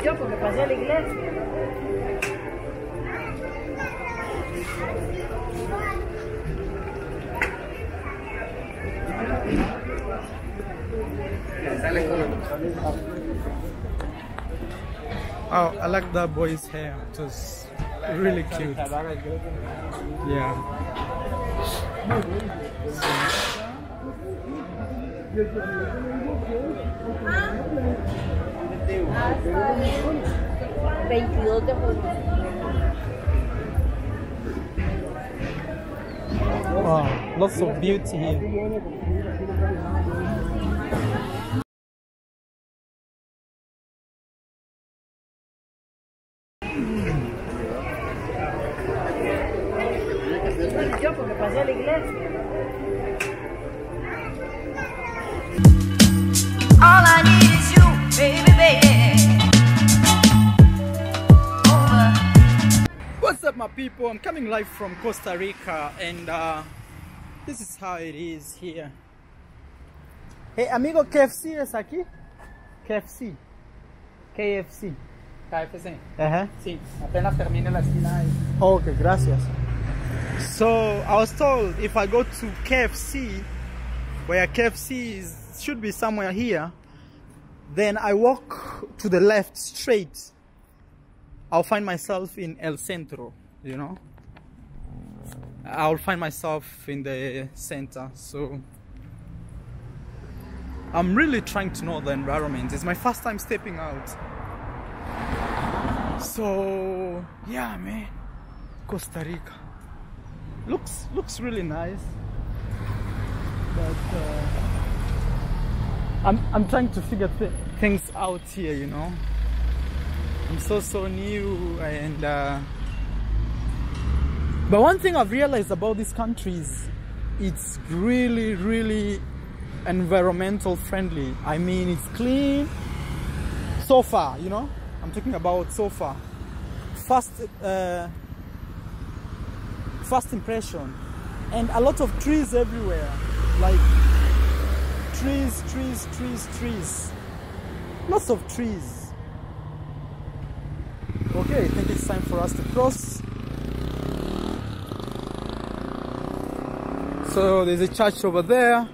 Yo porque pasé a la iglesia. Oh, I like that boy's hair. It was really cute. Yeah. Wow, lots of beauty here. Yo porque pasé a la iglesia. All I need is you, baby, baby. What's up, my people? I'm coming live from Costa Rica, and this is how it is here. Hey, amigo, KFC es aquí? KFC. KFC. KFC. Ajá. Sí, apenas termine la esquina ahí. Okay, gracias. So I was told if I go to KFC, where KFC is, should be somewhere here, then I walk to the left straight, I'll find myself in El Centro, you know. I'll find myself in the center. So I'm really trying to know the environment. It's my first time stepping out. So yeah, man, Costa Rica looks really nice, but I'm trying to figure things out here, you know. I'm so new, and but one thing I've realized about this country is it's really environmental friendly. I mean, it's clean so far, you know. I'm talking about so far. First impression, and a lot of trees everywhere, like trees, lots of trees. Okay, I think it's time for us to cross. So there's a church over there.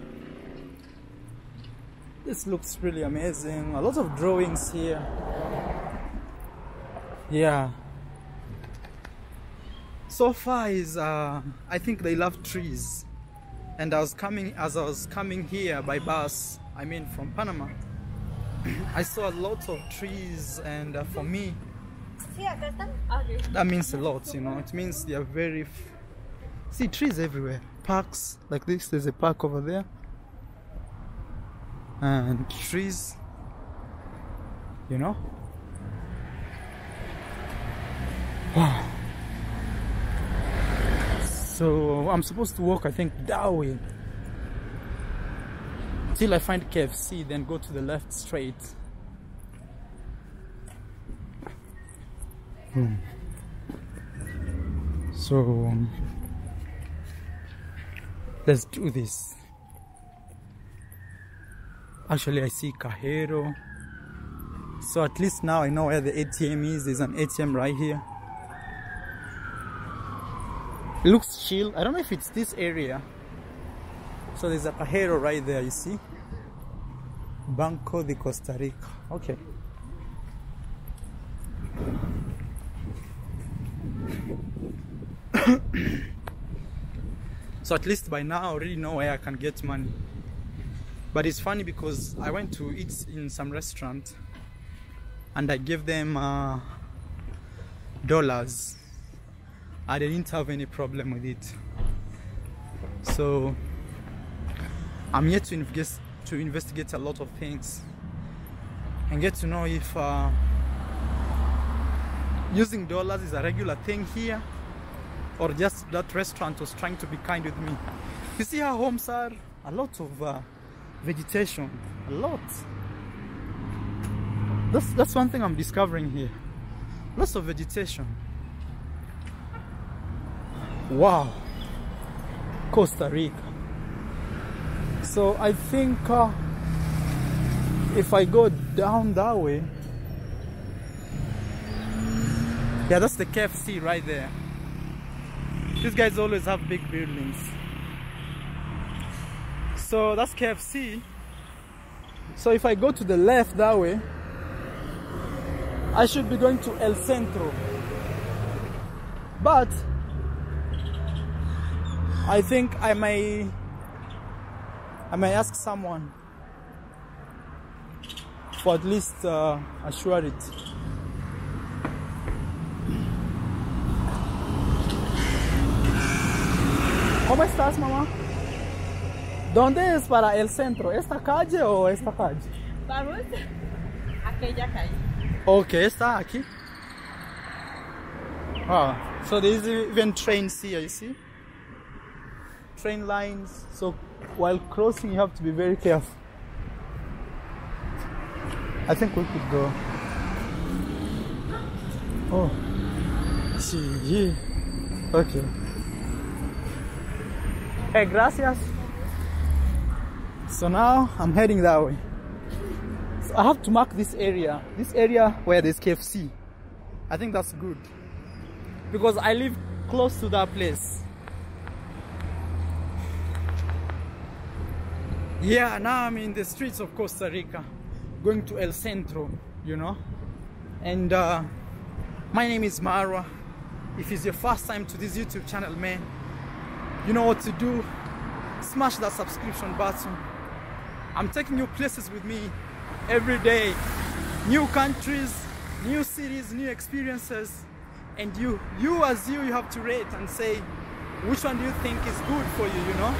This looks really amazing. A lot of drawings here. Yeah. So far is I think they love trees, and as I was coming here by bus, I mean from Panama, I saw a lot of trees, and for me that means a lot, you know. It means they are very see trees everywhere. Parks like this, there's a park over there, and trees, you know. Wow. So I'm supposed to walk, I think, that way till I find KFC, then go to the left straight. So let's do this. Actually, I see Cajero, so at least now I know where the ATM is. There's an ATM right here. It looks chill. I don't know if it's this area. So there's a Cajero right there, you see. Banco de Costa Rica. Okay. So at least by now I already know where I can get money. But it's funny because I went to eat in some restaurant and I gave them dollars. I didn't have any problem with it. So I'm yet to investigate a lot of things and get to know if using dollars is a regular thing here, or just that restaurant was trying to be kind with me. You see how homes are? A lot of vegetation, a lot. That's one thing I'm discovering here. Lots of vegetation. Wow, Costa Rica. So I think if I go down that way, yeah, that's the KFC right there. These guys always have big buildings. So that's KFC. So if I go to the left that way, I should be going to El Centro. But I think I may ask someone for at least assure it. ¿Cómo estás, mamá? ¿Dónde es para el centro? ¿Esta calle o esta calle? Vamos a aquella calle. Okay, está aquí. Ah, so there's even trains here, you see? Train lines. So while crossing, you have to be very careful. I think we could go. Oh, sí. Okay. Hey, gracias. So now I'm heading that way. So I have to mark this area where there's KFC. I think that's good because I live close to that place. Yeah, now I'm in the streets of Costa Rica, going to El Centro, you know. And my name is Marwa. If it's your first time to this YouTube channel, man, you know what to do. Smash that subscription button. I'm taking you places with me every day. New countries, new cities, new experiences. And you have to rate and say which one do you think is good for you, you know?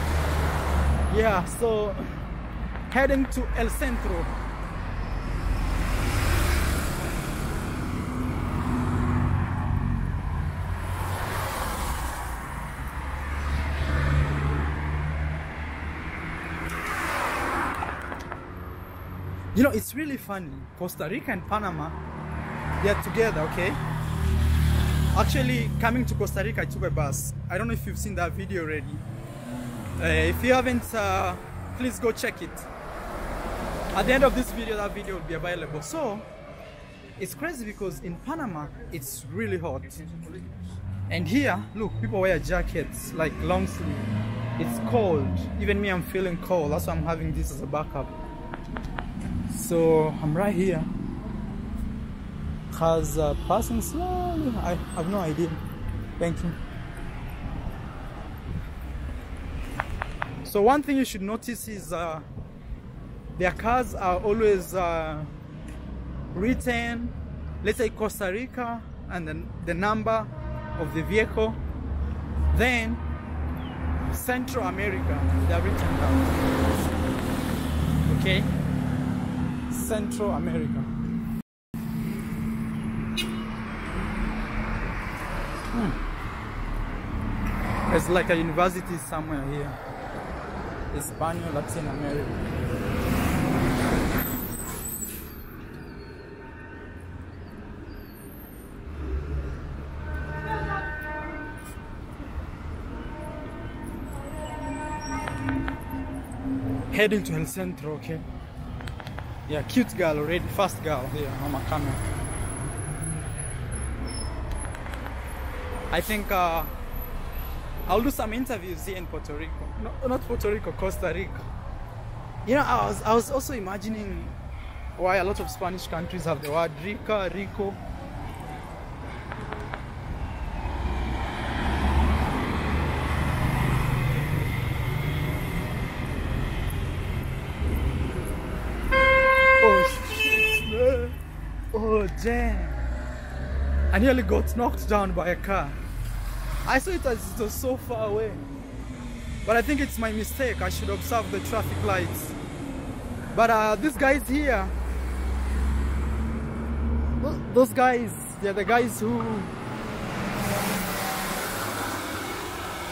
Yeah, so heading to El Centro. You know, it's really funny. Costa Rica and Panama, they're together, okay? Actually, coming to Costa Rica, I took a bus. I don't know if you've seen that video already. If you haven't, please go check it. At the end of this video, that video will be available. So, it's crazy because in Panama, it's really hot. And here, look, people wear jackets, like long sleeve. It's cold. Even me, I'm feeling cold. That's why I'm having this as a backup. So I'm right here. Cars passing slowly. I have no idea. Thank you. So one thing you should notice is their cars are always written, let's say Costa Rica, and then the number of the vehicle. Then Central America, they're written down. Okay? Central America. It's like a university somewhere here. Espanol, Latin America. Heading to El Centro, okay? Yeah, cute girl already, fast girl here on my camera. I think I'll do some interviews here in Puerto Rico. No, not Puerto Rico, Costa Rica. You know, I was also imagining why a lot of Spanish countries have the word Rica, Rico. Oh damn, I nearly got knocked down by a car. I saw it as it was so far away, but I think it's my mistake. I should observe the traffic lights. But these guys here, those guys, they're the guys who,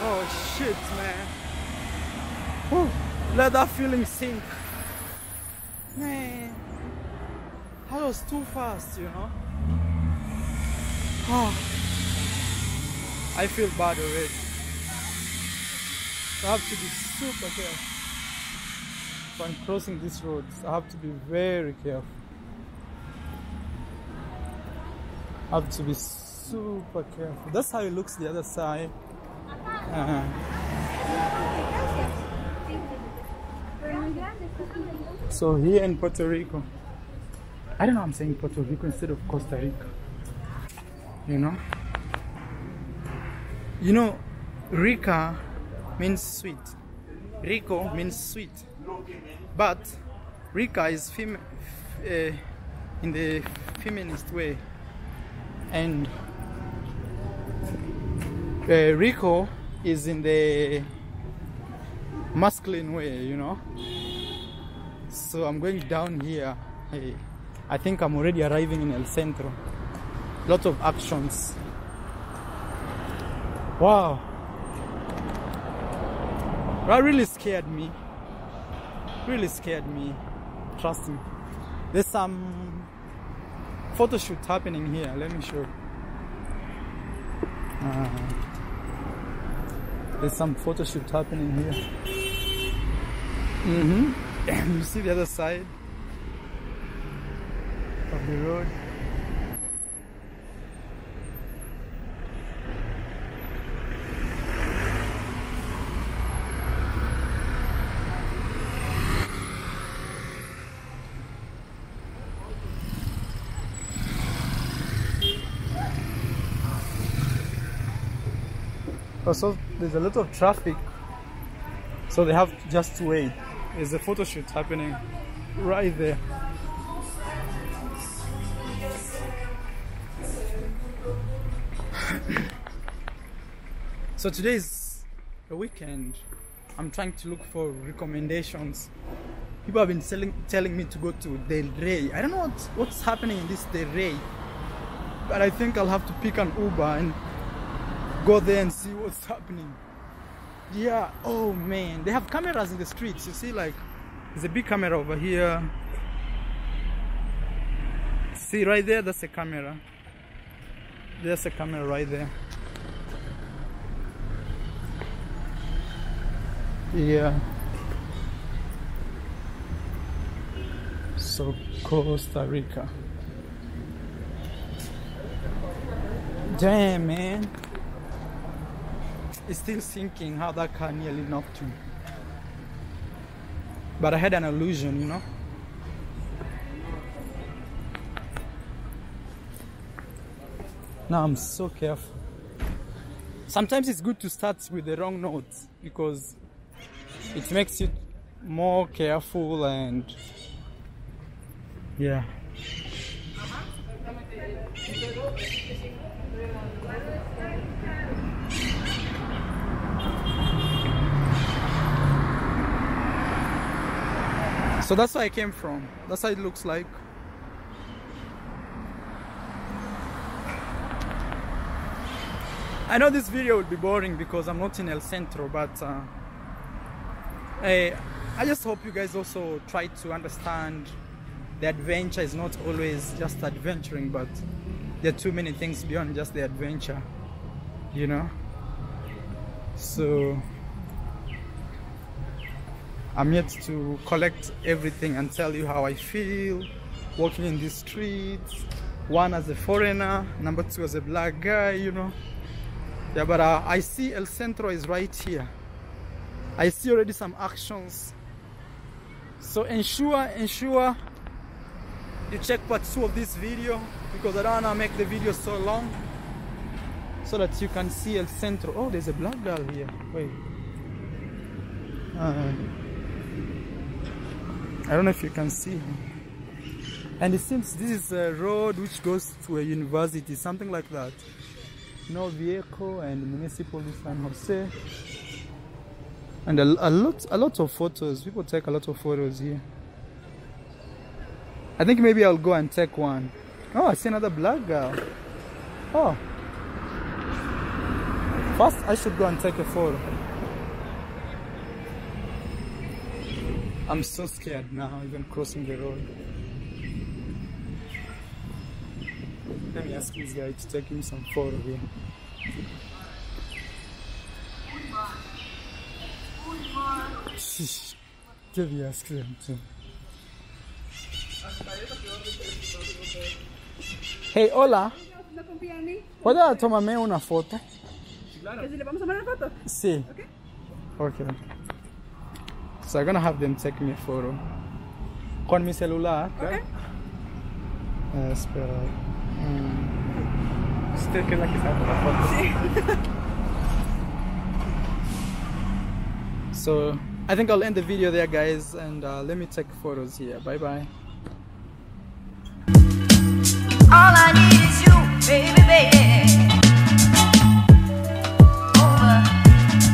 oh shit, man. Whew. Let that feeling sink, man. That was too fast, you know. Oh, I feel bad already. So I have to be super careful. when crossing these roads. I have to be very careful. I have to be super careful. That's how it looks the other side. So here in Puerto Rico, I don't know, I'm saying Puerto Rico instead of Costa Rica. You know, Rica means sweet. Rico means sweet. But Rica is in the feminist way. And Rico is in the masculine way, you know. So I'm going down here. I think I'm already arriving in El Centro. Lot of actions. Wow. That really scared me. Really scared me. Trust me. There's some photo shoot happening here. Let me show you. There's some photo shoot happening here. You see the other side of the road. Also, there's a lot of traffic, so they have just to wait. There's a photo shoot happening right there. So today is a weekend. I'm trying to look for recommendations. People have been telling me to go to Del Rey. I don't know what's happening in this Del Rey, but I think I'll have to pick an Uber and go there and see what's happening. Yeah, oh man, they have cameras in the streets. You see, like, there's a big camera over here. See right there, that's a camera. There's a camera right there. Yeah. So Costa Rica. Damn, man. It's still sinking how that car nearly knocked me. But I had an illusion, you know. Now I'm so careful. Sometimes it's good to start with the wrong notes because it makes you more careful and yeah. So that's where I came from. That's how it looks like. I know this video will be boring because I'm not in El Centro, but I just hope you guys also try to understand the adventure is not always just adventuring, but there are too many things beyond just the adventure, you know. So I'm yet to collect everything and tell you how I feel walking in these streets. One, as a foreigner, number two, as a black guy, you know. Yeah, but I see El Centro is right here. I see already some actions. So ensure you check part 2 of this video because I don't want to make the video so long so that you can see El Centro. Oh, there's a black girl here. Wait. I don't know if you can see him. And it seems this is a road which goes to a university, something like that. No Viejo and Municipal San Jose. And a lot of photos. People take a lot of photos here. I think maybe I'll go and take one. Oh, I see another black girl. Oh. First, I should go and take a photo. I'm so scared now, even crossing the road. Let me ask this guy to take me some photo here. Debías creer, sí. Hey, hola. ¿No confía en mí? ¿Puedes tomarme una foto? ¿Que si le vamos a tomar una foto? Sí. Okay. Okay. So I'm gonna have them take me a photo. Con mi celular. Okay. Espero. Usted que es la que saca la foto. So I think I'll end the video there, guys, and let me take photos here. Bye bye. All I need is you, baby, baby.